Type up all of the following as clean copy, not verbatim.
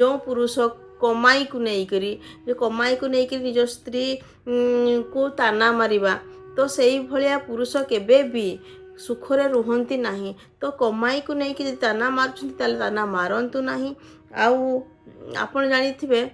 जो पुरुष कमाई को लेकर जो कमाई को लेकर निज स्त्री को ताना मारिबा तो सेई भलिया पुरुष केबे भी सुखरे रुहंती नहीं। तो कमाई को लेकर ताना मारुछंती ताले ताना मारंतु नहीं। आउ आपण जानिथिबे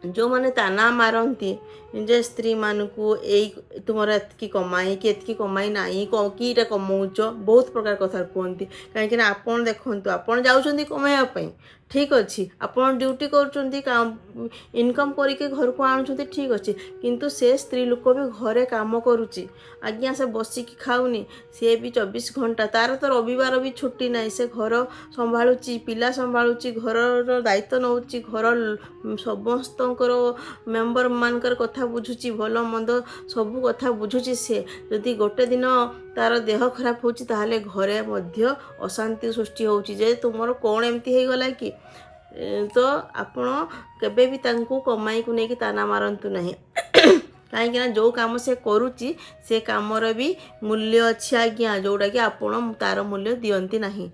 जो माने ताना मारती जे स्त्री मानकू यही तुमर एतकी कमाई नहीं किटा कमाउच बहुत प्रकार कथा कहती कहीं आपन देखु आपन जाउछंती कमाइबा ठीक अच्छे आपन ड्यूटी कर इनकम करके घर को आणुछंती ठीक अच्छे किंतु से स्त्री लोक भी घरे काम करुच्ची आज्ञा से बसिकी खाऊनी सी भी 24 घंटा तार तो रविवार भी छुट्टी ना से घर संभाळुची पिला संभाळुची घर दायित्व नौची घर समस्त मेम्बर मानकर कथा बुझुची भल मंद सबू कथा बुझुची से जदि गोटे दिन तार देह खराब होची ताहले घरे मध्य अशांति सृष्टि होची जे तुमर कौन एमती हो गला कि तो आपण केबे भी तांको कमाई को लेकिन ताना मारंतु नहीं कहीं जो कम से करुच्ची से कामर भी मूल्य अच्छी आज्ञा जोटा कि आपण तार मूल्य दियंती नहीं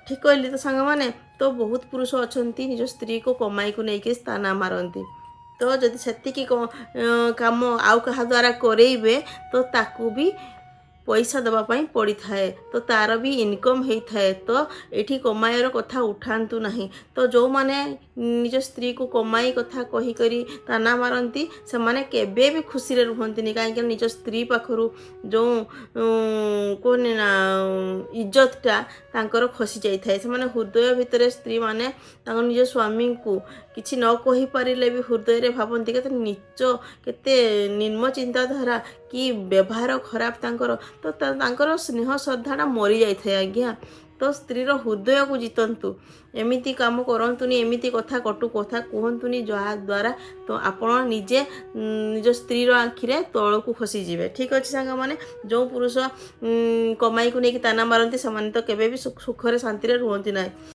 ठीक कहली तो सांग मैंने तो बहुत पुरुष अच्छा निज स्त्री को कमाई को लेकिन ताना मारती तो जदि सेतिकी काम आउ कहा द्वारा करेइबे तो ताकू भी पैसा दवापाई पड़ी थाए तो तार भी इनकम होता है। तो ये कमाईर कथा उठातु नहीं। तो जो माने निज स्त्री को कमाई कथा कही करी ताना मारती से माने केबे भी खुशी रे रुहंतिनी कहीं निज स्त्री पाखरु जो कहने ना इज्जतटा तांकर खसी जाए से माने हृदय भितर स्त्री माने निज स्वामी को किसी न कही पारिले भी हृदय रे भावती केते नीच केते निम्न चिंताधारा कि व्यवहार खराब तांकर तो तांकर स्नेह श्रद्धाटा मरी जाए आज्ञा। तो स्त्रीर हृदय को जीतंतु एमिति काम करंतुनी एमिति कथा कटु कथा कहतुनी जहा द्वारा तो आपण निजे निज स्त्रीर आखिरे तल को खसी जीवे ठीक अच्छे सांग माने जो पुरुष कमाई को लेकिन ताना मारती से तो केबे भी सुखरे शांति रे रुहंती ना।